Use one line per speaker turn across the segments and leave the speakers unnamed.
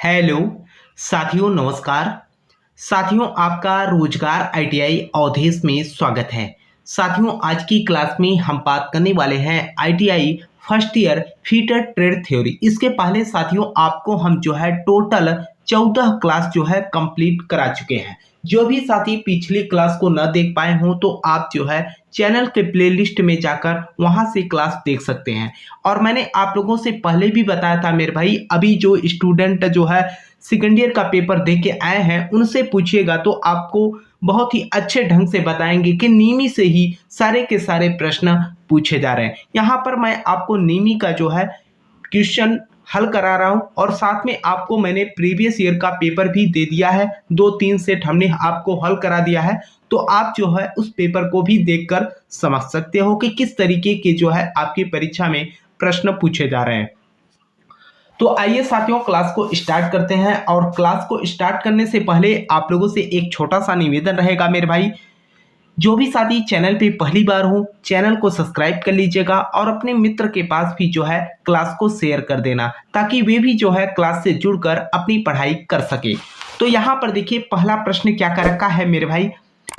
Hello साथियों, नमस्कार। साथियों, आपका रोजगार आईटीआई अवधेश में स्वागत है। साथियों, आज की क्लास में हम बात करने वाले हैं ITI first year fitter trade theory. इसके पहले साथियों आपको हम जो है टोटल 14 क्लास जो है कंप्लीट करा चुके हैं। जो भी साथी पिछली क्लास को न देख पाए हों तो आप जो है चैनल के प्लेलिस्ट में जाकर वहां से क्लास देख सकते हैं। और मैंने आप लोगों से पहले भी बताया था मेरे भाई, अभी जो स्टूडेंट जो है सेकेंड ईयर का पेपर दे के आए हैं उनसे पूछिएगा तो आपको बहुत ही अच्छे ढंग से बताएंगे कि नीमी से ही सारे के सारे प्रश्न पूछे जा रहे हैं। यहाँ पर मैं आपको नीमी का जो है क्वेश्चन हल करा रहा हूं और साथ में आपको मैंने प्रीवियस ईयर का पेपर भी दे दिया है। 2-3 सेट हमने आपको हल करा दिया है, तो आप जो है उस पेपर को भी देखकर समझ सकते हो कि किस तरीके के जो है आपकी परीक्षा में प्रश्न पूछे जा रहे हैं। तो आइए साथियों क्लास को स्टार्ट करते हैं। और क्लास को स्टार्ट करने से पहले आप लोगों से एक छोटा सा निवेदन रहेगा मेरे भाई, जो भी साथी चैनल पे पहली बार हो चैनल को सब्सक्राइब कर लीजिएगा और अपने मित्र के पास भी जो है क्लास को शेयर कर देना ताकि वे भी जो है क्लास से जुड़कर अपनी पढ़ाई कर सके। तो यहाँ पर देखिए पहला प्रश्न क्या कर रखा है मेरे भाई।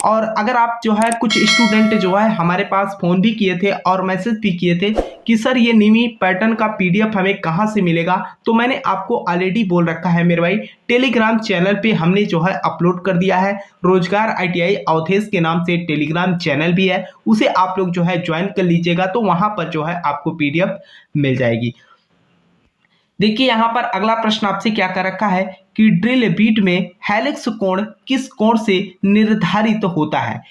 और अगर आप जो है कुछ स्टूडेंट जो है हमारे पास फ़ोन भी किए थे और मैसेज भी किए थे कि सर ये नीमी पैटर्न का पीडीएफ हमें कहाँ से मिलेगा, तो मैंने आपको ऑलरेडी बोल रखा है मेरे भाई, टेलीग्राम चैनल पे हमने जो है अपलोड कर दिया है। रोजगार आईटीआई अवधेश के नाम से टेलीग्राम चैनल भी है, उसे आप लोग जो है ज्वाइन कर लीजिएगा तो वहाँ पर जो है आपको पीडीएफ मिल जाएगी। देखिए यहाँ पर अगला प्रश्न आपसे क्या कर रखा है कि ड्रिल बीट में हेलिक्स कोण किस कोण से निर्धारित होता है।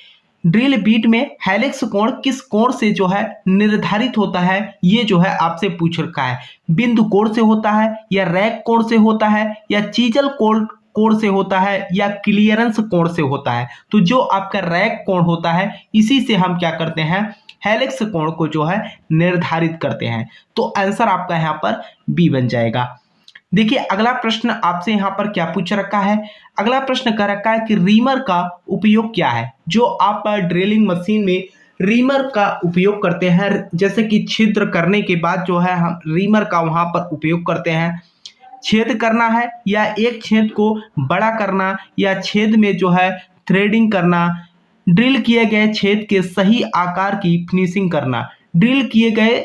ड्रिल बीट में हेलिक्स कोण किस कोण से जो है निर्धारित होता है, ये जो है आपसे पूछ रखा है। बिंदु कोण से होता है या रैक कोण से होता है या चीजल कोण से होता है या क्लियरेंस कोण से होता है। तो जो आपका रैक कोण होता है इसी से हम क्या करते हैं, हेलिक्स कोण को जो है निर्धारित करते हैं। तो आंसर आपका यहाँ पर बी बन जाएगा। देखिए अगला प्रश्न आपसे यहाँ पर क्या पूछ रखा है। अगला प्रश्न कह रखा है कि रीमर का उपयोग क्या है। जो आप ड्रिलिंग मशीन में रीमर का उपयोग करते हैं, जैसे कि छिद्र करने के बाद जो है हम रीमर का वहां पर उपयोग करते हैं। छेद करना है या एक छेद को बड़ा करना या छेद में जो है थ्रेडिंग करना, ड्रिल किए गए छेद के सही आकार की फिनिशिंग करना। ड्रिल किए गए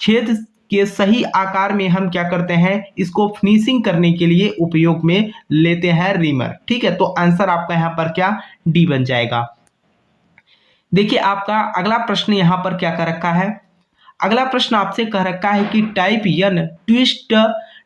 छेद के सही आकार में हम क्या करते हैं, इसको फिनिशिंग करने के लिए उपयोग में लेते हैं रीमर। ठीक है, तो आंसर आपका यहाँ पर क्या डी बन जाएगा। देखिए आपका अगला प्रश्न यहाँ पर क्या कर रखा है। अगला प्रश्न आपसे कह रखा है कि टाइप एन ट्विस्ट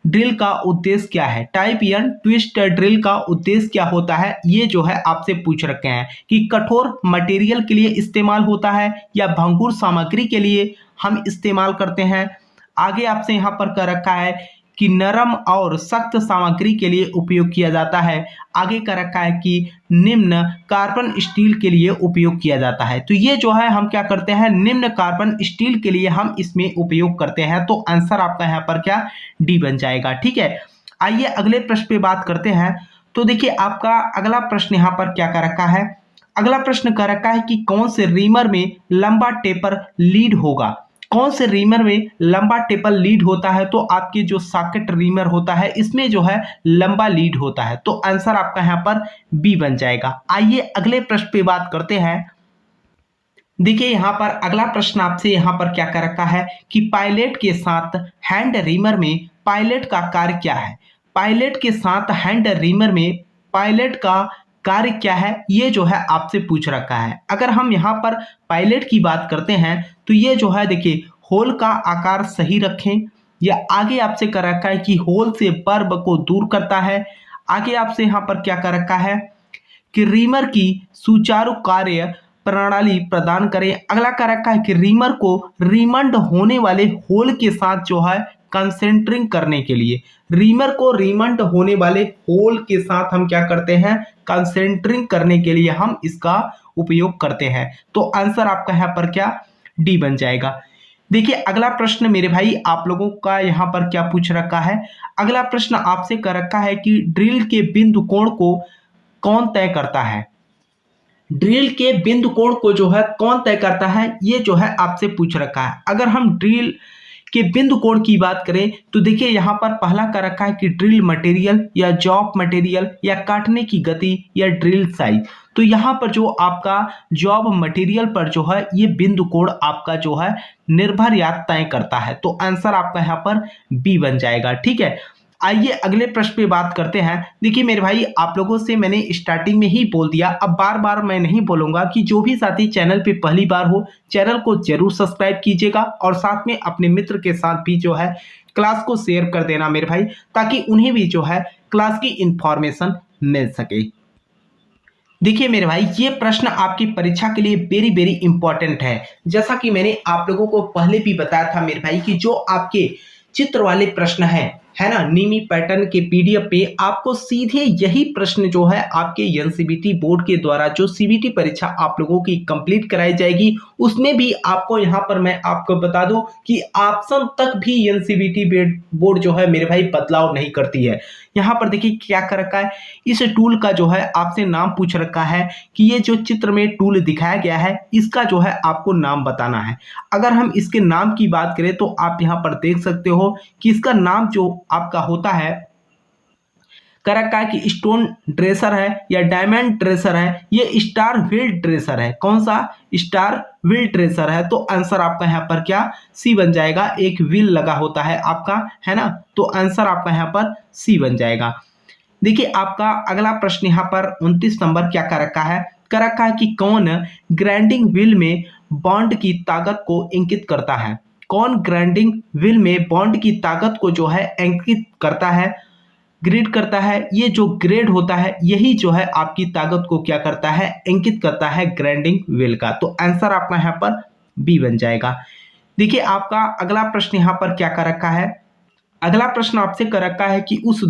ड्रिल का उद्देश्य क्या है। टाइप एन ट्विस्ट ड्रिल का उद्देश्य क्या होता है, ये जो है आपसे पूछ रखे हैं कि कठोर मटेरियल के लिए इस्तेमाल होता है या भंगुर सामग्री के लिए हम इस्तेमाल करते हैं। आगे आपसे यहाँ पर कह रखा है कि नरम और सख्त सामग्री के लिए उपयोग किया जाता है। आगे कर रखा है कि निम्न कार्बन स्टील के लिए उपयोग किया जाता है। तो ये जो है हम क्या करते हैं, निम्न कार्बन स्टील के लिए हम इसमें उपयोग करते हैं। तो आंसर आपका यहाँ पर क्या डी बन जाएगा। ठीक है, आइए अगले प्रश्न पे बात करते हैं। तो देखिए आपका अगला प्रश्न यहाँ पर क्या कर रखा है। अगला प्रश्न कर रखा है कि कौन से रीमर में लंबा टेपर लीड होगा। कौन से रीमर में लंबा टेपर लीड होता है, तो आपके जो सॉकेट रीमर होता है इसमें जो है लंबा लीड होता है। तो आंसर आपका यहाँ पर बी बन जाएगा। आइए अगले प्रश्न पे बात करते हैं। देखिए यहाँ पर अगला प्रश्न आपसे यहाँ पर क्या कर रखा है कि पायलट के साथ हैंड रीमर में पायलट का कार्य क्या है। पायलट के साथ हैंड रीमर में पायलट का कार्य क्या है, ये जो है आपसे पूछ रखा है। अगर हम यहाँ पर पायलट की बात करते हैं तो ये जो है देखिए होल का आकार सही रखें, या आगे आपसे कर रखा है कि होल से बर्ब को दूर करता है। आगे आपसे यहाँ पर क्या कर रखा है कि रीमर की सुचारू कार्य प्रणाली प्रदान करें। अगला कर रखा है कि रीमर को रिमंड होने वाले होल के साथ जो है कंसेंट्रिंग करने के लिए, रीमर को रिमंड होने वाले होल के साथ हम क्या करते हैं, कंसेंट्रिंग करने के लिए हम इसका उपयोग करते हैं। तो आंसर आपका यहाँ पर क्या डी बन जाएगा। देखिए अगला प्रश्न मेरे भाई आप लोगों का यहाँ पर क्या पूछ रखा है। अगला प्रश्न आपसे कर रखा है कि ड्रिल के बिंदु कोण को कौन तय करता है। ड्रिल के बिंदु कोण को जो है कौन तय करता है, ये जो है आपसे पूछ रखा है। अगर हम ड्रिल कि बिंदु कोण की बात करें तो देखिए यहाँ पर पहला कर रखा है कि ड्रिल मटेरियल या जॉब मटेरियल या काटने की गति या ड्रिल साइज। तो यहाँ पर जो आपका जॉब मटेरियल पर जो है ये बिंदु कोण आपका जो है निर्भर या तय करता है। तो आंसर आपका यहाँ पर बी बन जाएगा। ठीक है, आइए अगले प्रश्न पे बात करते हैं। देखिए मेरे भाई, आप लोगों से मैंने स्टार्टिंग में ही बोल दिया, अब बार बार मैं नहीं बोलूंगा कि जो भी साथी चैनल पे पहली बार हो चैनल को जरूर सब्सक्राइब कीजिएगा और साथ में अपने मित्र के साथ भी जो है क्लास को शेयर कर देना मेरे भाई, ताकि उन्हें भी जो है क्लास की इंफॉर्मेशन मिल सके। देखिए मेरे भाई, ये प्रश्न आपकी परीक्षा के लिए वेरी वेरी इंपॉर्टेंट है। जैसा कि मैंने आप लोगों को पहले भी बताया था मेरे भाई कि जो आपके चित्र वाले प्रश्न है ना, नीमी पैटर्न के पीडीएफ पे आपको सीधे यही प्रश्न जो है आपके एनसीईआरटी बोर्ड के द्वारा जो सीबीटी परीक्षा आप लोगों की कंप्लीट कराई जाएगी, उसमें भी आपको यहाँ पर मैं आपको बता दूं कि ऑप्शन तक भी एनसीईआरटी बोर्ड जो है मेरे भाई बदलाव नहीं करती है। यहाँ पर देखिए क्या कर रखा है, इस टूल का जो है आपसे नाम पूछ रखा है कि ये जो चित्र में टूल दिखाया गया है इसका जो है आपको नाम बताना है। अगर हम इसके नाम की बात करें तो आप यहाँ पर देख सकते हो कि इसका नाम जो आपका होता है कर रखा है कि स्टोन ड्रेसर है या डायमंड ड्रेसर है, ये स्टार व्हील ड्रेसर है। कौन सा? स्टार व्हील ड्रेसर है। तो आंसर आपका यहाँ पर क्या? सी बन जाएगा। एक व्हील लगा होता है आपका, है ना, तो आंसर आपका यहाँ पर सी बन जाएगा। देखिए आपका अगला प्रश्न यहाँ पर 29 नंबर क्या कर रखा है, कर रखा है कि कौन ग्राइंडिंग व्हील में बॉन्ड की ताकत को इंगित करता है। कौन ग्राइंडिंग व्हील में बॉन्ड की ताकत को जो है इंगित करता है, ग्रेड करता है। ये जो ग्रेड होता है यही जो है आपकी ताकत को क्या करता है, इंगित करता है ग्राइंडिंग व्हील का। तो आंसर आपका यहाँ पर बी बन जाएगा। देखिए आपका अगला प्रश्न यहाँ पर क्या कर रखा है, अगला प्रश्न आपसे कर रखा है कि उस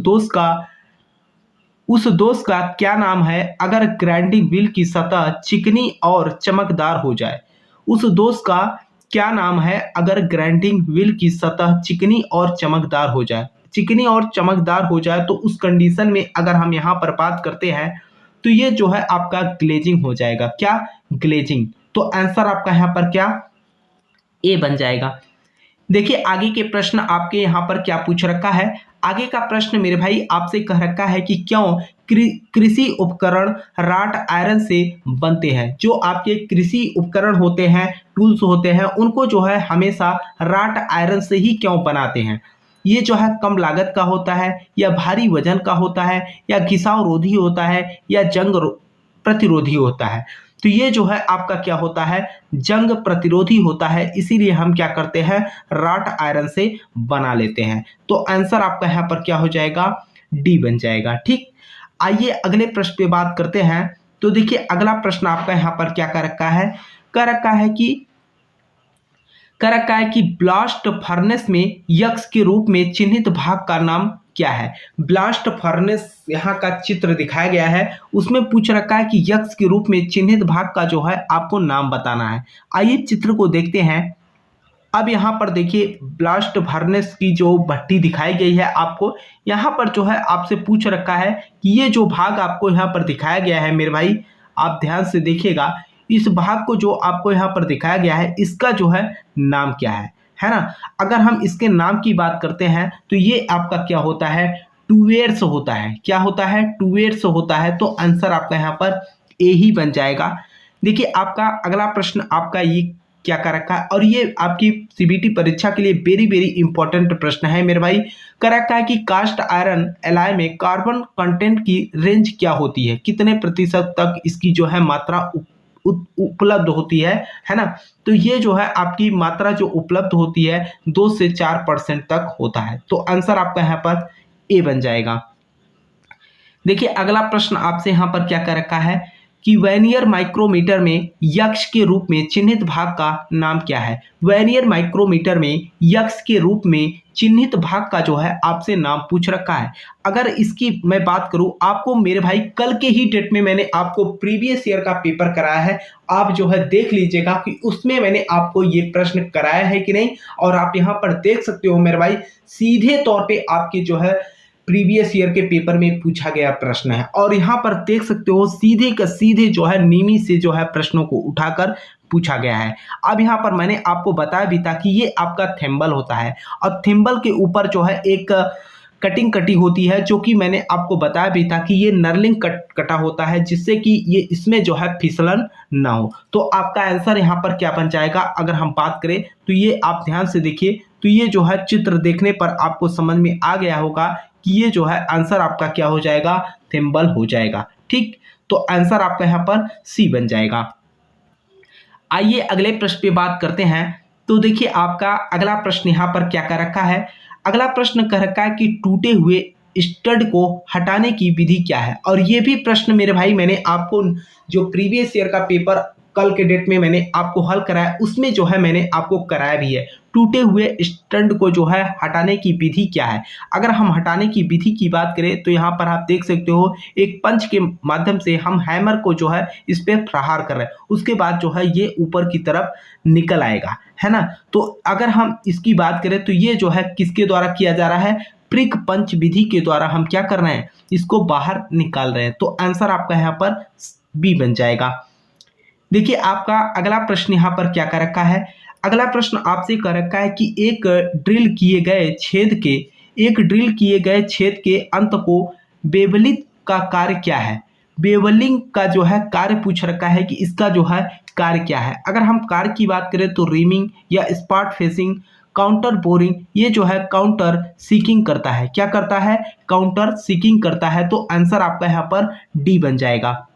दोष का क्या नाम है अगर ग्राइंडिंग व्हील की सतह चिकनी और चमकदार हो जाए। उस दोष का क्या नाम है अगर ग्राइंडिंग व्हील की सतह चिकनी और चमकदार हो जाए। चिकनी और चमकदार हो जाए तो उस कंडीशन में अगर हम यहाँ पर बात करते हैं तो ये जो है आपका ग्लेजिंग हो जाएगा। क्या? ग्लेजिंग। तो आंसर आपका यहाँ पर क्या? ए बन जाएगा। देखिए आगे के प्रश्न आपके यहाँ पर क्या पूछ रखा है। आगे का प्रश्न मेरे भाई आपसे कह रखा है कि क्यों कृषि उपकरण राट आयरन से बनते हैं। जो आपके कृषि उपकरण होते हैं, टूल्स होते हैं, उनको जो है हमेशा राट आयरन से ही क्यों बनाते हैं। ये जो है कम लागत का होता है या भारी वजन का होता है या घिसाव रोधी होता है या जंग प्रतिरोधी होता है। तो ये जो है आपका क्या होता है, जंग प्रतिरोधी होता है, इसीलिए हम क्या करते हैं, राट आयरन से बना लेते हैं। तो आंसर आपका यहाँ पर क्या हो जाएगा, डी बन जाएगा। ठीक, आइए अगले प्रश्न पे बात करते हैं। तो देखिए अगला प्रश्न आपका यहाँ पर क्या कर रखा है, कर रखा है कि ब्लास्ट फर्नेस में यक्ष के रूप में चिन्हित भाग का नाम क्या है। ब्लास्ट फर्नेस यहाँ का चित्र दिखाया गया है, उसमें पूछ रखा है कि यक्ष के रूप में चिन्हित भाग का जो है आपको नाम बताना है। आइए चित्र को देखते हैं। अब यहाँ पर देखिए ब्लास्ट फर्नेस की जो भट्टी दिखाई गई है आपको, यहाँ पर जो है आपसे पूछ रखा है कि ये जो भाग आपको यहाँ पर दिखाया गया है मेरे भाई, आप ध्यान से देखिएगा, इस भाग को जो आपको यहाँ पर दिखाया गया है इसका जो है नाम क्या है ना। अगर हम इसके नाम की बात करते हैं तो ये आपका क्या होता है, टूवेट्स होता है। क्या होता है, टूवेट्स होता है। तो आंसर आपका यहाँ पर ए ही बन जाएगा। देखिए आपका अगला प्रश्न आपका ये क्या कर रखा है, और ये आपकी सीबीटी परीक्षा के लिए वेरी वेरी इंपॉर्टेंट प्रश्न है मेरे भाई। कर रखा है कि कास्ट आयरन एलॉय में कार्बन कंटेंट की रेंज क्या होती है, कितने प्रतिशत तक इसकी जो है मात्रा उपलब्ध होती है ना। तो ये जो है आपकी मात्रा जो उपलब्ध होती है 2 से 4% तक होता है। तो आंसर आपका यहाँ पर ए बन जाएगा। देखिए अगला प्रश्न आपसे यहाँ पर क्या कर रखा है कि वर्नियर माइक्रोमीटर में यक्ष के रूप में चिन्हित भाग का नाम क्या है। वर्नियर माइक्रोमीटर में यक्ष के रूप में चिन्हित भाग का जो है आपसे नाम पूछ रखा है। अगर इसकी मैं बात करूं, आपको मेरे भाई कल के ही डेट में मैंने आपको प्रीवियस ईयर का पेपर कराया है, आप जो है देख लीजिएगा कि उसमें मैंने आपको ये प्रश्न कराया है कि नहीं। और आप यहाँ पर देख सकते हो मेरे भाई, सीधे तौर पे आपके जो है प्रीवियस ईयर के पेपर में पूछा गया प्रश्न है। और यहाँ पर देख सकते हो सीधे का सीधे जो है नीमी से जो है प्रश्नों को उठाकर पूछा गया है। अब यहाँ पर मैंने आपको बताया भी था कि ये आपका थिम्बल होता है और थिम्बल के ऊपर जो है एक कटिंग कटी होती है, जो कि मैंने आपको बताया भी था कि ये नर्लिंग कटा होता है, जिससे कि ये इसमें जो है फिसलन ना हो। तो आपका आंसर यहाँ पर क्या बन जाएगा, अगर हम बात करें तो ये आप ध्यान से देखिए, तो ये जो है चित्र देखने पर आपको समझ में आ गया होगा कि ये जो है आंसर आपका क्या हो जाएगा, थिम्बल हो जाएगा। ठीक, तो आंसर आपका यहाँ पर सी बन जाएगा। आइए अगले प्रश्न पे बात करते हैं। तो देखिए आपका अगला प्रश्न यहाँ पर क्या कर रखा है, अगला प्रश्न कह रखा है कि टूटे हुए स्टड को हटाने की विधि क्या है। और ये भी प्रश्न मेरे भाई मैंने आपको जो प्रीवियस ईयर का पेपर कल के डेट में मैंने आपको हल कराया, उसमें जो है मैंने आपको कराया भी है। टूटे हुए स्टड को जो है हटाने की विधि क्या है। अगर हम हटाने की विधि की बात करें तो यहाँ पर आप देख सकते हो एक पंच के माध्यम से हम हैमर को जो है इस पर प्रहार कर रहे हैं, उसके बाद जो है ये ऊपर की तरफ निकल आएगा, है ना। तो अगर हम इसकी बात करें तो ये जो है किसके द्वारा किया जा रहा है, प्रिक पंच विधि के द्वारा हम क्या कर रहे हैं, इसको बाहर निकाल रहे हैं। तो आंसर आपका यहाँ पर बी बन जाएगा। देखिए आपका अगला प्रश्न यहाँ पर क्या कर रखा है, अगला प्रश्न आपसे कर रखा है कि एक ड्रिल किए गए छेद के अंत को बेवलिंग का कार्य क्या है। बेवलिंग का जो है कार्य पूछ रखा है कि इसका जो है कार्य क्या है। अगर हम कार्य की बात करें तो रीमिंग या स्पॉट फेसिंग, काउंटर बोरिंग, ये जो है काउंटर सीकिंग करता है। क्या करता है, काउंटर सीकिंग करता है। तो आंसर आपका यहाँ पर डी बन जाएगा।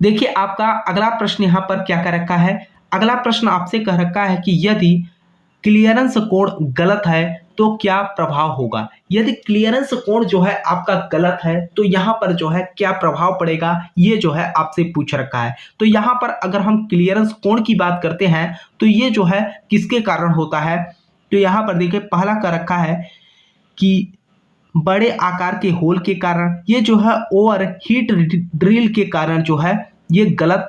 देखिए आपका अगला प्रश्न यहाँ पर क्या कर रखा है, अगला प्रश्न आपसे कह रखा है कि यदि क्लियरेंस कोण गलत है तो क्या प्रभाव होगा। यदि क्लियरेंस कोण जो है आपका गलत है तो यहाँ पर जो है क्या प्रभाव पड़ेगा, ये जो है आपसे पूछ रखा है। तो यहाँ पर अगर हम क्लियरेंस कोण की बात करते हैं तो ये जो है किसके कारण होता है। तो यहाँ पर देखिए पहला कर रखा है कि बड़े आकार के होल के कारण, ये जो है ओवर हीट ड्रिल के कारण जो है ये गलत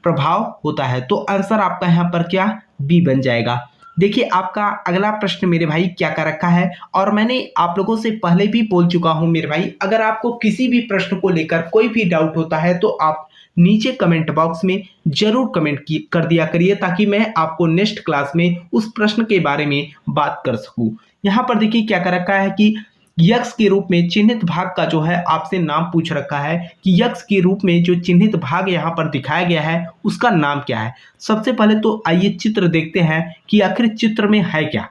प्रभाव होता है। तो आंसर आपका यहाँ पर क्या, बी बन जाएगा। देखिए आपका अगला प्रश्न मेरे भाई क्या कर रखा है, और मैंने आप लोगों से पहले भी बोल चुका हूं मेरे भाई, अगर आपको किसी भी प्रश्न को लेकर कोई भी डाउट होता है तो आप नीचे कमेंट बॉक्स में जरूर कमेंट कर दिया करिए, ताकि मैं आपको नेक्स्ट क्लास में उस प्रश्न के बारे में बात कर सकूं। यहाँ पर देखिए क्या कर रखा है कि यक्ष के रूप में चिन्हित भाग का जो है आपसे नाम पूछ रखा है कि यक्ष के रूप में जो चिन्हित भाग यहाँ पर दिखाया गया है उसका नाम क्या है। सबसे पहले तो आइए चित्र देखते हैं कि आखिर चित्र में है क्या,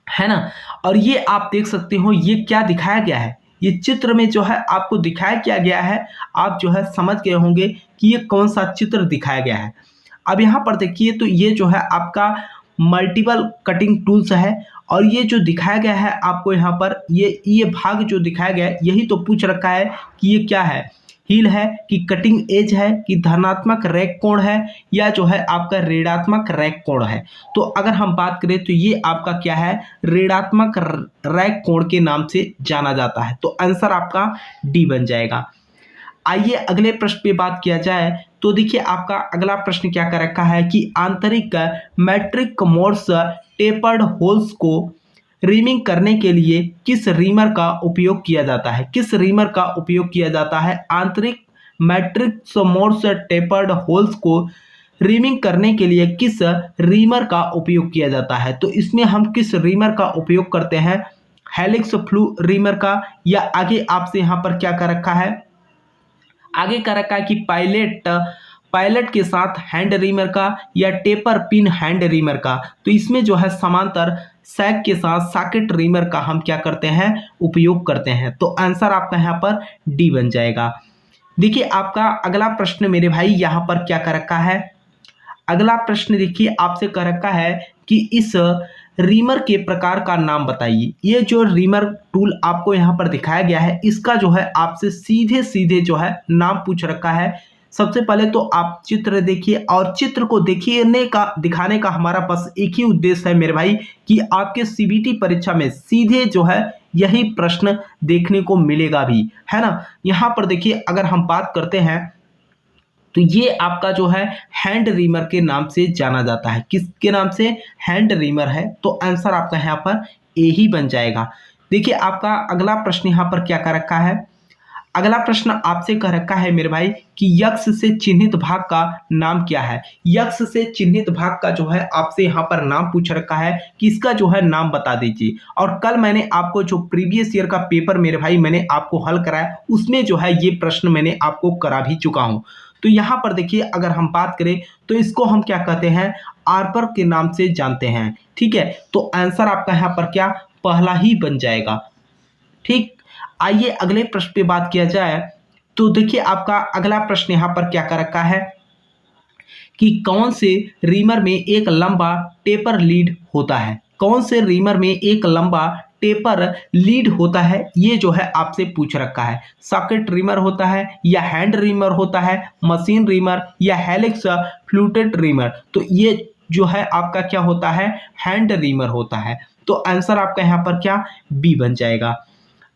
है ना। और ये आप देख सकते हो ये क्या दिखाया गया है, ये चित्र में जो है आपको दिखाया क्या गया है, आप जो है समझ गए होंगे कि ये कौन सा चित्र दिखाया गया है। अब यहाँ पर देखिए तो ये जो है आपका मल्टीपल कटिंग टूल्स है, और ये जो दिखाया गया है आपको यहाँ पर ये भाग जो दिखाया गया है यही तो पूछ रखा है कि ये क्या है, हील है कि कटिंग एज है कि धनात्मक रैक कोण है या जो है आपका ऋणात्मक रैक कोण है। तो अगर हम बात करें तो ये आपका क्या है, ऋणात्मक रैक कोण के नाम से जाना जाता है। तो आंसर आपका डी बन जाएगा। आइए अगले प्रश्न पे बात किया जाए तो देखिए आपका अगला प्रश्न क्या कर रखा है कि आंतरिक मैट्रिक मोड्स टेपर्ड होल्स को रीमिंग करने के लिए किस रीमर का उपयोग किया जाता है। किस रीमर का उपयोग किया जाता है, आंतरिक मैट्रिक्स मोड्स टेपर्ड होल्स को रीमिंग करने के लिए किस रीमर का उपयोग किया जाता है। तो इसमें हम किस रीमर का उपयोग करते हैं, हेलिक्स फ्लू रीमर का, या आगे आपसे यहाँ पर क्या कर रखा है, आगे कर रखा है कि पायलट के साथ हैंड रीमर का या टेपर पिन हैंड रीमर का। तो इसमें जो है समांतर सैग के साथ सॉकेट रीमर का हम क्या करते हैं, उपयोग करते हैं। तो आंसर आपका यहाँ पर डी बन जाएगा। देखिए आपका अगला प्रश्न मेरे भाई यहाँ पर क्या कर रखा है, अगला प्रश्न देखिए आपसे कर रखा है कि इस रीमर के प्रकार का नाम बताइए। ये जो रीमर टूल आपको यहाँ पर दिखाया गया है इसका जो है आपसे सीधे सीधे जो है नाम पूछ रखा है। सबसे पहले तो आप चित्र देखिए, और चित्र को दिखाने का हमारा बस एक ही उद्देश्य है मेरे भाई कि आपके सीबीटी परीक्षा में सीधे जो है यही प्रश्न देखने को मिलेगा भी, है ना। यहाँ पर देखिए अगर हम बात करते हैं तो ये आपका जो है हैंड रीमर के नाम से जाना जाता है। किसके नाम से, हैंड रीमर है। तो आंसर आपका यहाँ पर ए ही बन जाएगा। देखिए आपका अगला प्रश्न यहाँ पर क्या कर रखा है, अगला प्रश्न आपसे कह रखा है मेरे भाई कि यक्ष से चिन्हित भाग का नाम क्या है। यक्ष से चिन्हित भाग का जो है आपसे यहाँ पर नाम पूछ रखा है कि इसका जो है नाम बता दीजिए। और कल मैंने आपको जो प्रीवियस ईयर का पेपर मेरे भाई मैंने आपको हल कराया, उसमें जो है ये प्रश्न मैंने आपको करा भी चुका हूँ। तो यहाँ पर देखिए, अगर हम बात करें तो इसको हम क्या कहते हैं, आर्पर के नाम से जानते हैं। ठीक है, तो आंसर आपका यहाँ पर क्या, पहला ही बन जाएगा। ठीक, आइए अगले प्रश्न पे बात किया जाए। तो देखिए आपका अगला प्रश्न यहाँ पर क्या कर रखा है कि कौन से रीमर में एक लंबा टेपर लीड होता है। कौन से रीमर में एक लंबा टेपर लीड होता है, ये जो है आपसे पूछ रखा है। सॉकेट रीमर होता है या हैंड रीमर होता है, मशीन रीमर या हेलिक्स फ्लूटेड रीमर। तो ये जो है आपका क्या होता है, हैंड रीमर होता है। तो आंसर आपका यहाँ पर क्या, बी बन जाएगा।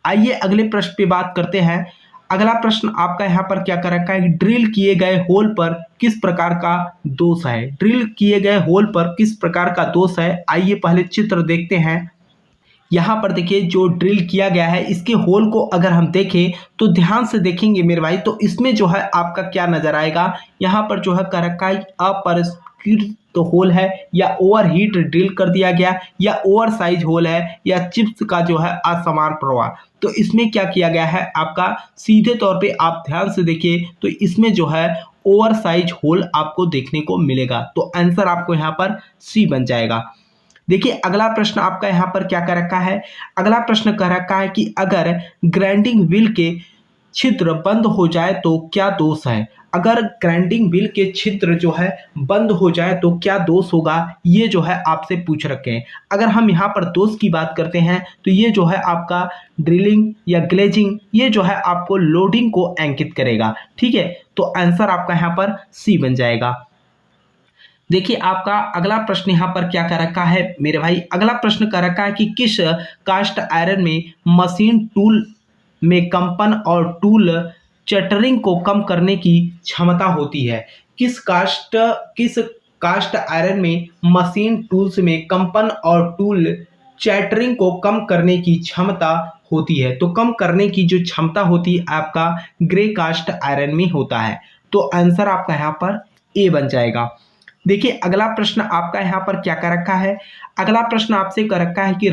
आइए अगले प्रश्न पे बात करते हैं। अगला प्रश्न आपका यहाँ पर क्या कर रखा है, ड्रिल किए गए होल पर किस प्रकार का दोष है। ड्रिल किए गए होल पर किस प्रकार का दोष है, आइए पहले चित्र देखते हैं। यहाँ पर देखिए जो ड्रिल किया गया है, इसके होल को अगर हम देखें तो ध्यान से देखेंगे मेरे भाई, तो इसमें जो है आपका क्या नजर आएगा, यहाँ पर जो है कह रखा है अपरिष्कृत तो होल है, या ओवरहीट ड्रिल कर दिया गया, या ओवर साइज होल है, या चिप्स का जो है असमान प्रवाह। तो इसमें क्या किया गया है आपका, सीधे तौर पे आप ध्यान से देखिए तो इसमें जो है ओवर साइज होल आपको देखने को मिलेगा। तो आंसर आपको यहाँ पर सी बन जाएगा। देखिए अगला प्रश्न आपका यहाँ पर क्या कर रखा है। अगला प्रश्न कह रखा है कि अगर ग्राइंडिंग व्हील के छिद्र बंद हो जाए तो क्या दोष है। अगर ग्राइंडिंग व्हील के छिद्र जो है बंद हो जाए तो क्या दोष होगा, ये जो है आपसे पूछ रखे हैं। अगर हम यहाँ पर दोष की बात करते हैं तो ये जो है आपका ड्रिलिंग या ग्लेजिंग, ये जो है आपको लोडिंग को अंकित करेगा। ठीक है, तो आंसर आपका यहाँ पर सी बन जाएगा। देखिए आपका अगला प्रश्न यहाँ पर क्या कर रखा है मेरे भाई। अगला प्रश्न कर रखा है कि किस कास्ट आयरन में मशीन टूल में कंपन और टूल चटरिंग को कम करने की क्षमता होती है। किस कास्ट आयरन में मशीन टूल्स में कंपन और टूल चैटरिंग को कम करने की क्षमता होती है। तो कम करने की जो क्षमता होती है आपका ग्रे कास्ट आयरन में होता है। तो आंसर आपका यहाँ पर ए बन जाएगा। देखिए अगला प्रश्न आपका यहाँ पर क्या कर रखा है। अगला प्रश्न आपसे कर रखा है कि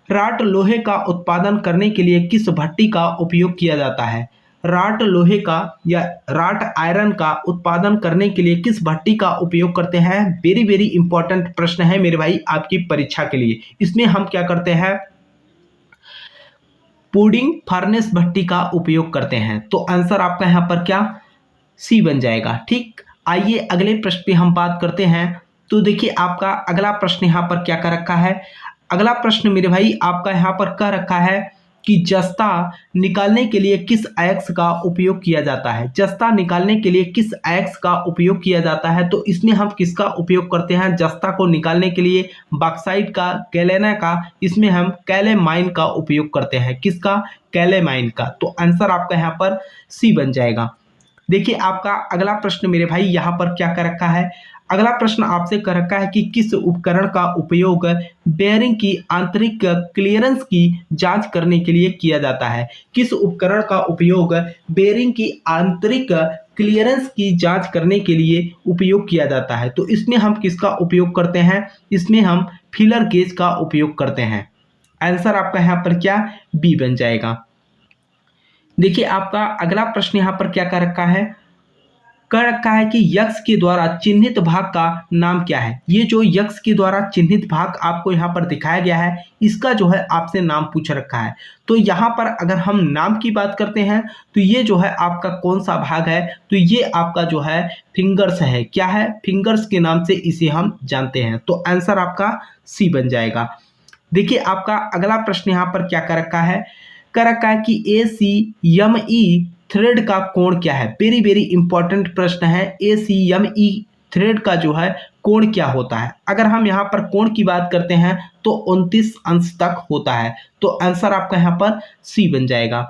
राट लोहे का उत्पादन करने के लिए किस भट्टी का उपयोग किया जाता है। राट लोहे का या राट आयरन का उत्पादन करने के लिए किस भट्टी का उपयोग करते हैं। वेरी वेरी इंपॉर्टेंट प्रश्न है मेरे भाई आपकी परीक्षा के लिए। इसमें हम क्या करते हैं, पुडिंग फर्नेस भट्टी का उपयोग करते हैं। तो आंसर आपका यहाँ पर क्या, सी बन जाएगा। ठीक, आइए अगले प्रश्न पे हम बात करते हैं। तो देखिए आपका अगला प्रश्न यहाँ पर क्या कर रखा है। अगला प्रश्न मेरे भाई आपका यहाँ पर कह रखा है कि जस्ता निकालने के लिए किस अयस्क का उपयोग किया जाता है। जस्ता निकालने के लिए किस अयस्क का उपयोग किया जाता है। तो इसमें हम किसका उपयोग करते हैं, जस्ता को निकालने के लिए बॉक्साइट का, कैलेना का, इसमें हम कैलेमाइन का उपयोग करते हैं। किसका, कैलेमाइन का। तो आंसर आपका यहाँ पर सी बन जाएगा। देखिए आपका अगला प्रश्न मेरे भाई यहाँ पर क्या कर रखा है। अगला प्रश्न आपसे कर रखा है कि किस उपकरण का उपयोग बेयरिंग की आंतरिक क्लियरेंस की जांच करने के लिए किया जाता है। किस उपकरण का उपयोग बेयरिंग की आंतरिक क्लियरेंस की जांच करने के लिए उपयोग किया जाता है। तो इसमें हम किसका उपयोग करते हैं, इसमें हम फीलर गेज का उपयोग करते हैं। आंसर आपका यहाँ पर क्या, बी बन जाएगा। देखिए आपका अगला प्रश्न यहाँ पर क्या कर रखा है, कह रखा है कि यक्ष के द्वारा चिन्हित भाग का नाम क्या है। ये जो यक्ष के द्वारा चिन्हित भाग आपको यहाँ पर दिखाया गया है, इसका जो है आपसे नाम पूछ रखा है। तो यहाँ पर अगर हम नाम की बात करते हैं तो ये जो है आपका कौन सा भाग है, तो ये आपका जो है फिंगर्स है। क्या है, फिंगर्स के नाम से इसे हम जानते हैं। तो आंसर आपका सी बन जाएगा। देखिए आपका अगला प्रश्न यहाँ पर क्या कर रखा है, कह रखा है कि ACME थ्रेड का कोण क्या है। वेरी वेरी इंपॉर्टेंट प्रश्न है। ACME थ्रेड का जो है कोण क्या होता है। अगर हम यहाँ पर कोण की बात करते हैं तो 29 अंश तक होता है। तो आंसर आपका यहाँ पर सी बन जाएगा।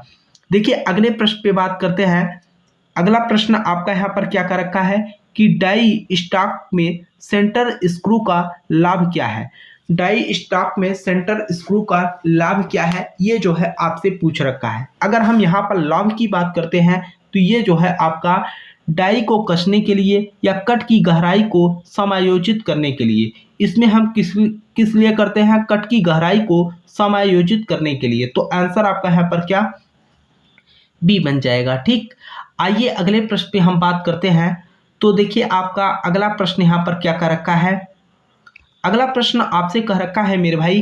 देखिए अगले प्रश्न पे बात करते हैं। अगला प्रश्न आपका यहाँ पर क्या कर रखा है कि डाई स्टॉक में सेंटर स्क्रू का लाभ क्या है। डाई स्टॉक में सेंटर स्क्रू का लाभ क्या है, ये जो है आपसे पूछ रखा है। अगर हम यहाँ पर लाभ की बात करते हैं तो ये जो है आपका डाई को कसने के लिए या कट की गहराई को समायोजित करने के लिए, इसमें हम किस लिए करते हैं, कट की गहराई को समायोजित करने के लिए। तो आंसर आपका यहाँ पर क्या, बी बन जाएगा। ठीक, आइए अगले प्रश्न पे हम बात करते हैं। तो देखिए आपका अगला प्रश्न यहाँ पर क्या कर रखा है, अगला प्रश्न आपसे कह रखा है मेरे भाई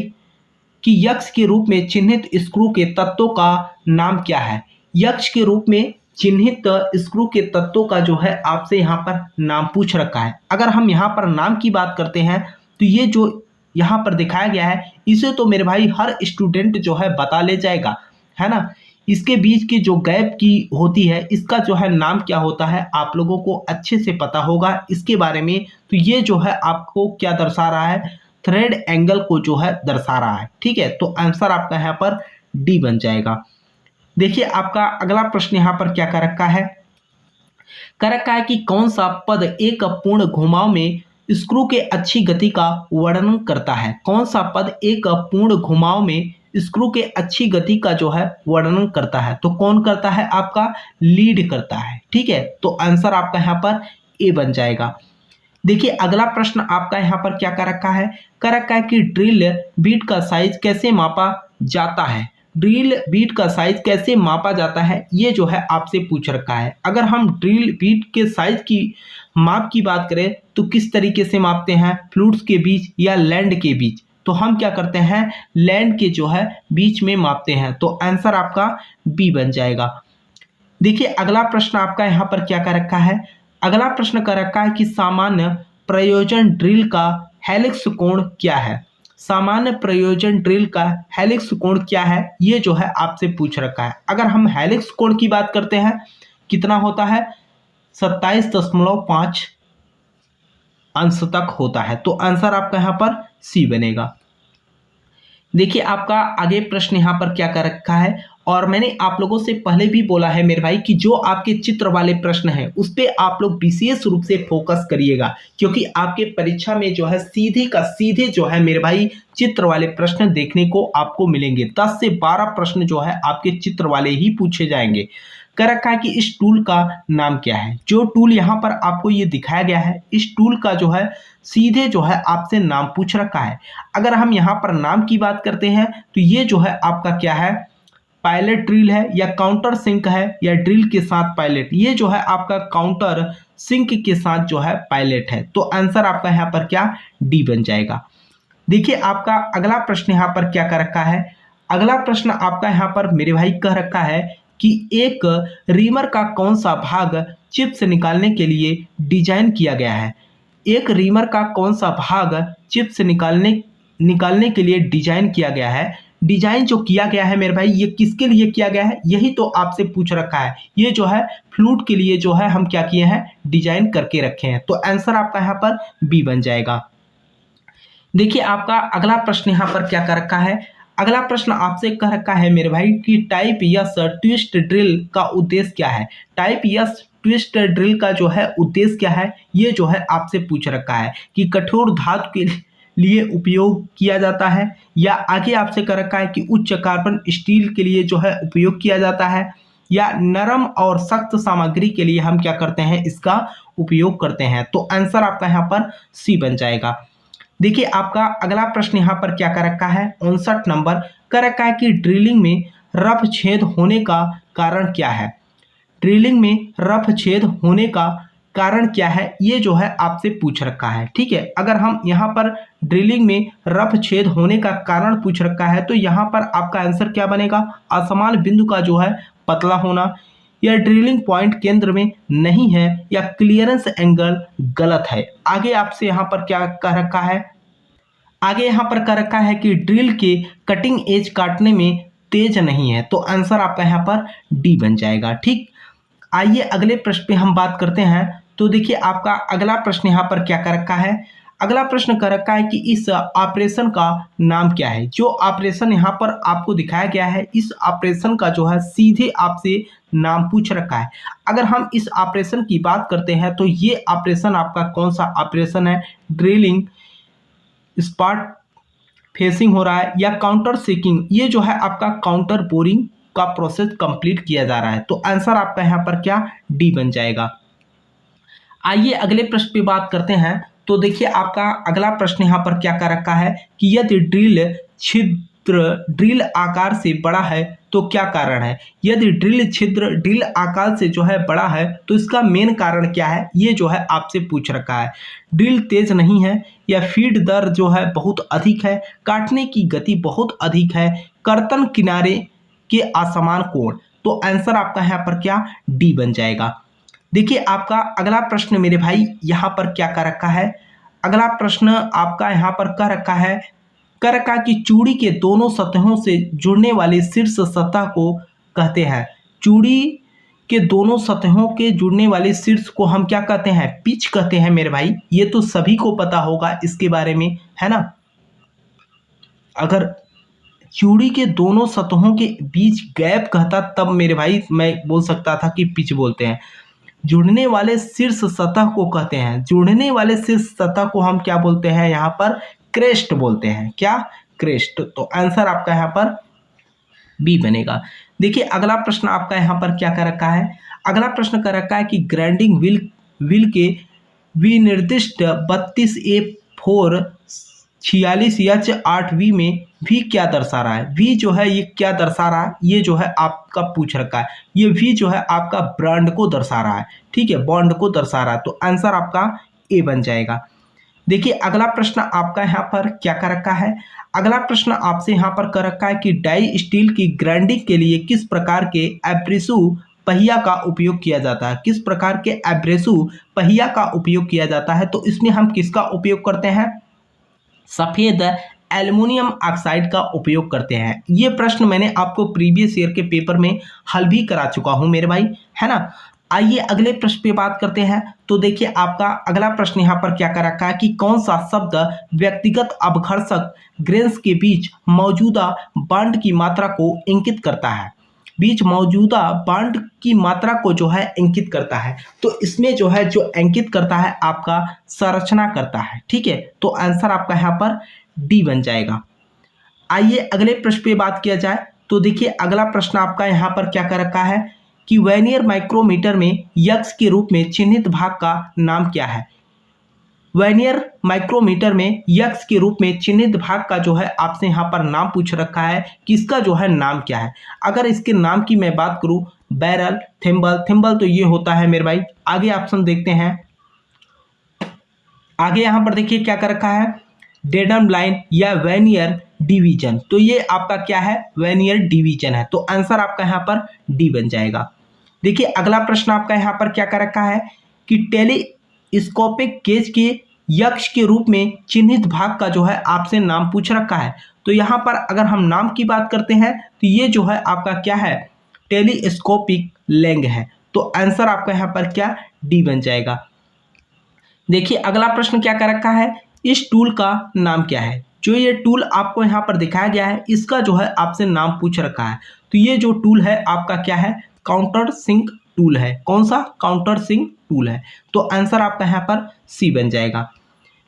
कि यक्ष के रूप में चिन्हित स्क्रू के तत्वों का नाम क्या है। यक्ष के रूप में चिन्हित स्क्रू के तत्वों का जो है आपसे यहाँ पर नाम पूछ रखा है। अगर हम यहाँ पर नाम की बात करते हैं तो ये जो यहाँ पर दिखाया गया है इसे तो मेरे भाई हर स्टूडेंट जो है बता ले जाएगा, है ना। इसके बीच की जो गैप की होती है इसका जो है नाम क्या होता है आप लोगों को अच्छे से पता होगा इसके बारे में। तो ये जो है आपको क्या दर्शा रहा है, थ्रेड एंगल को जो है दर्शा रहा है। ठीक है, तो आंसर आपका यहाँ पर डी बन जाएगा। देखिए आपका अगला प्रश्न यहाँ पर क्या कर रखा है, कर रखा है कि कौन सा पद एक पूर्ण घुमाव में स्क्रू के अच्छी गति का वर्णन करता है। कौन सा पद एक पूर्ण घुमाव में स्क्रू के अच्छी गति का जो है वर्णन करता है। तो कौन करता है, आपका लीड करता है। ठीक है, तो आंसर आपका यहाँ पर ए बन जाएगा। देखिए अगला प्रश्न आपका यहाँ पर क्या कर रखा है, कर रखा है कि ड्रिल बीट का साइज कैसे मापा जाता है। ड्रिल बीट का साइज कैसे मापा जाता है ये जो है आपसे पूछ रखा है। अगर हम ड्रिल बीट के साइज की माप की बात करें तो किस तरीके से मापते हैं, फ्लूइड्स के बीच या लैंड के बीच। तो हम क्या करते हैं, लैंड के जो है बीच में मापते हैं। तो आंसर आपका बी बन जाएगा। देखिए अगला प्रश्न आपका यहाँ पर क्या कर रखा है, अगला प्रश्न कर रखा है कि सामान्य प्रयोजन ड्रिल का हेलिक्स कोण क्या है। सामान्य प्रयोजन ड्रिल का हेलिक्स कोण क्या है ये जो है आपसे पूछ रखा है। अगर हम हेलिक्स कोण की बात करते हैं कितना होता है, 27.5 अंश तक होता है। तो आंसर आपका यहाँ पर सी बनेगा। देखिए आपका आगे प्रश्न यहाँ पर क्या कर रखा है, और मैंने आप लोगों से पहले भी बोला है मेरे भाई कि जो आपके चित्र वाले प्रश्न हैं उस पर आप लोग विशेष रूप से फोकस करिएगा, क्योंकि आपके परीक्षा में जो है सीधे का सीधे जो है मेरे भाई चित्र वाले प्रश्न देखने को आपको मिलेंगे। 10 से 12 प्रश्न जो है आपके चित्र वाले ही पूछे जाएंगे। कर रखा है कि इस टूल का नाम क्या है। जो टूल यहाँ पर आपको ये दिखाया गया है इस टूल का जो है सीधे जो है आपसे नाम पूछ रखा है। अगर हम यहाँ पर नाम की बात करते हैं तो ये जो है आपका क्या है, पायलट ड्रिल है या काउंटर सिंक है या ड्रिल के साथ पायलट। ये जो है आपका काउंटर सिंक के साथ जो है पायलट है। तो आंसर आपका यहाँ पर क्या, डी बन जाएगा। देखिए आपका अगला प्रश्न यहाँ पर क्या कर रखा है, अगला प्रश्न आपका यहाँ पर मेरे भाई कह रखा है कि एक रीमर का कौन सा भाग चिप्स निकालने के लिए डिजाइन किया गया है। एक रीमर का कौन सा भाग चिप्स निकालने के लिए डिजाइन किया गया है। डिजाइन जो किया गया है मेरे भाई ये किसके लिए किया गया है, यही तो आपसे पूछ रखा है। ये जो है फ्लूट के लिए जो है हम क्या किए हैं, डिजाइन करके रखे हैं। तो आंसर आपका यहाँ पर बी बन जाएगा। देखिए आपका अगला प्रश्न यहाँ पर क्या कर रखा है, अगला प्रश्न आपसे कह रखा है मेरे भाई कि टाइप यस ट्विस्ट ड्रिल का उद्देश्य क्या है। टाइप यस ट्विस्ट ड्रिल का जो है उद्देश्य क्या है, ये जो है आपसे पूछ रखा है कि कठोर धातु के लिए उपयोग किया जाता है, या आगे आपसे कह रखा है कि उच्च कार्बन स्टील के लिए जो है उपयोग किया जाता है, या नरम और सख्त सामग्री के लिए हम क्या करते हैं, इसका उपयोग करते हैं। तो आंसर आपका यहाँ पर सी बन जाएगा। देखिए आपका अगला प्रश्न यहाँ पर क्या कर रखा है, 59 नंबर कर रखा है कि ड्रिलिंग में रफ छेद होने का कारण क्या है। ड्रिलिंग में रफ छेद होने का कारण क्या है, ये जो है आपसे पूछ रखा है। ठीक है, अगर हम यहाँ पर ड्रिलिंग में रफ छेद होने का कारण पूछ रखा है तो यहाँ पर आपका आंसर क्या बनेगा, असमान बिंदु का जो है पतला होना, या ड्रिलिंग पॉइंट केंद्र में नहीं है, या क्लियरेंस एंगल गलत है। आगे आपसे यहाँ पर क्या कह रखा है, आगे यहाँ पर कह रखा है कि ड्रिल के कटिंग एज काटने में तेज नहीं है। तो आंसर आपका यहाँ पर डी बन जाएगा। ठीक, आइए अगले प्रश्न पे हम बात करते हैं। तो देखिए आपका अगला प्रश्न यहाँ पर क्या कर रखा है, अगला प्रश्न कर रखा है कि इस ऑपरेशन का नाम क्या है। जो ऑपरेशन यहाँ पर आपको दिखाया गया है इस ऑपरेशन का जो है सीधे आपसे नाम पूछ रखा है। अगर हम इस ऑपरेशन की बात करते हैं तो ये ऑपरेशन आपका कौन सा ऑपरेशन है, ड्रिलिंग स्पॉट फेसिंग हो रहा है या काउंटर सेकिंग, ये जो है आपका काउंटर बोरिंग का प्रोसेस कंप्लीट किया जा रहा है। तो आंसर आपका यहाँ पर क्या डी बन जाएगा। आइए अगले प्रश्न पे बात करते हैं। तो देखिए आपका अगला प्रश्न यहाँ पर क्या कर रखा है कि यदि ड्रिल आकार से बड़ा है तो क्या कारण है। यदि ड्रिल आकार से जो है बड़ा है तो इसका मेन कारण क्या है, ये जो है आपसे पूछ रखा है। ड्रिल तेज नहीं है, या फीड दर जो है बहुत अधिक है, काटने की गति बहुत अधिक है, कर्तन किनारे के असमान कोण। तो आंसर आपका यहाँ पर क्या डी बन जाएगा। देखिए आपका अगला प्रश्न मेरे भाई यहाँ पर क्या कर रखा है। अगला प्रश्न आपका यहाँ पर कह रखा कि चूड़ी के दोनों सतहों से जुड़ने वाले शीर्ष सतह को कहते हैं। चूड़ी के दोनों सतहों के जुड़ने वाले शीर्ष को हम क्या कहते हैं, पिच कहते हैं मेरे भाई। ये तो सभी को पता होगा इसके बारे में, है ना। अगर चूड़ी के दोनों सतहों के बीच गैप कहता तब मेरे भाई मैं बोल सकता था कि पिच बोलते हैं। जुड़ने वाले शीर्ष सतह को कहते हैं, जुड़ने वाले शीर्ष सतह को हम क्या बोलते हैं, यहाँ पर क्रेस्ट बोलते हैं। क्या, क्रेस्ट। तो आंसर आपका यहाँ पर बी बनेगा। देखिए अगला प्रश्न आपका यहाँ पर क्या कर रखा है। अगला प्रश्न कर रखा है कि ग्राइंडिंग व्हील के विनिर्दिष्ट 32A4 46H 8V में V क्या दर्शा रहा है। V जो है ये क्या दर्शा रहा है, ये जो है आपका पूछ रखा है। ये V जो है आपका ब्रांड को दर्शा रहा है, ठीक है, बॉन्ड को दर्शा रहा है। तो आंसर आपका ए बन जाएगा। देखिए अगला प्रश्न आपका यहाँ पर क्या कर रखा है। अगला प्रश्न आपसे यहाँ पर कर रखा है कि डाई स्टील की ग्राइंडिंग के लिए किस प्रकार के एब्रेसिव पहिया का उपयोग किया जाता है। किस प्रकार के एब्रेसिव पहिया का उपयोग किया जाता है। तो इसमें हम किसका उपयोग करते हैं, सफ़ेद एल्युमिनियम ऑक्साइड का उपयोग करते हैं। ये प्रश्न मैंने आपको प्रीवियस ईयर के पेपर में हल भी करा चुका हूं मेरे भाई, है ना। आइए अगले प्रश्न पे बात करते हैं। तो देखिए आपका अगला प्रश्न यहाँ पर क्या कर रखा है कि कौन सा शब्द व्यक्तिगत अपघर्षक ग्रेन्स के बीच मौजूदा बॉन्ड की मात्रा को इंगित करता है। बीच मौजूदा बॉन्ड की मात्रा को जो है इंगित करता है। तो इसमें जो है जो इंगित करता है आपका संरचना करता है, ठीक है। तो आंसर आपका यहाँ पर डी बन जाएगा। आइए अगले प्रश्न पे बात किया जाए। तो देखिए अगला प्रश्न आपका यहाँ पर क्या कर रखा है कि वर्नियर माइक्रोमीटर में यक्स के रूप में चिन्हित भाग का नाम क्या है। वर्नियर माइक्रोमीटर में यक्स के रूप में चिन्हित भाग का जो है आपसे यहाँ पर नाम पूछ रखा है कि इसका जो है नाम क्या है। अगर इसके नाम की मैं बात करूँ, बैरल, थिम्बल तो ये होता है मेरे भाई। आगे ऑप्शन देखते हैं। आगे यहाँ पर देखिए क्या कर रखा है, डेडम लाइन या वर्नियर डिवीजन। तो ये आपका क्या है, वर्नियर डिवीजन है। तो आंसर आपका यहाँ पर डी बन जाएगा। देखिए अगला प्रश्न आपका यहाँ पर क्या कर रखा है कि टेलीस्कोपिक गेज के यक्स के रूप में चिन्हित भाग का जो है आपसे नाम पूछ रखा है। तो यहाँ पर अगर हम नाम की बात करते हैं तो ये जो है आपका क्या है, टेलीस्कोपिक लेंस है। तो आंसर आपका यहाँ पर क्या डी बन जाएगा। देखिए अगला प्रश्न क्या कर रखा है, इस टूल का नाम क्या है। जो ये टूल आपको यहाँ पर दिखाया गया है इसका जो है आपसे नाम पूछ रखा है। तो ये जो टूल है आपका क्या है, काउंटर सिंक टूल है। कौन सा, काउंटर सिंक टूल है। तो आंसर आपका यहाँ पर सी बन जाएगा।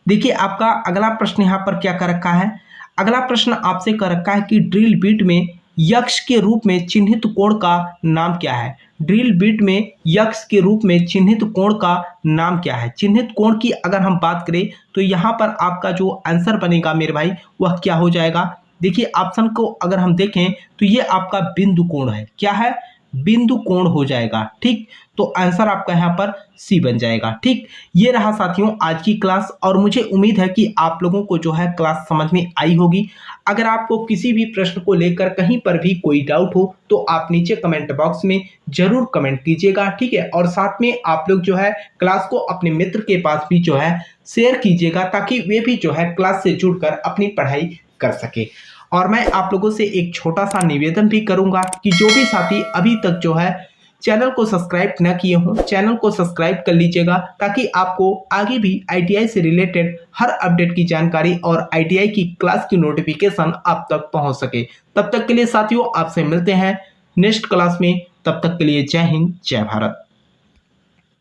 देखिए आपका अगला प्रश्न यहाँ पर क्या कर रखा है। अगला प्रश्न आपसे कर रखा है कि ड्रिल बिट में यक्स के रूप में चिन्हित कोण का नाम क्या है। ड्रिल बिट में यक्स के रूप में चिन्हित कोण का नाम क्या है। चिन्हित कोण की अगर हम बात करें तो यहाँ पर आपका जो आंसर बनेगा मेरे भाई वह क्या हो जाएगा। देखिए ऑप्शन को अगर हम देखें तो ये आपका बिंदु कोण है। क्या है, बिंदु कोण हो जाएगा, ठीक। तो आंसर आपका यहाँ पर सी बन जाएगा, ठीक। ये रहा साथियों आज की क्लास, और मुझे उम्मीद है कि आप लोगों को जो है क्लास समझ में आई होगी। अगर आपको किसी भी प्रश्न को लेकर कहीं पर भी कोई डाउट हो तो आप नीचे कमेंट बॉक्स में जरूर कमेंट कीजिएगा, ठीक है। और साथ में आप लोग जो है क्लास को अपने मित्र के पास भी जो है शेयर कीजिएगा, ताकि वे भी जो है क्लास से जुड़कर अपनी पढ़ाई कर सके। और मैं आप लोगों से एक छोटा सा निवेदन भी करूंगा कि जो भी साथी अभी तक जो है चैनल को सब्सक्राइब न किए हों, चैनल को सब्सक्राइब कर लीजिएगा, ताकि आपको आगे भी आईटीआई से रिलेटेड हर अपडेट की जानकारी और आईटीआई की क्लास की नोटिफिकेशन आप तक पहुंच सके। तब तक के लिए साथियों आपसे मिलते हैं नेक्स्ट क्लास में। तब तक के लिए जय हिंद, जय भारत।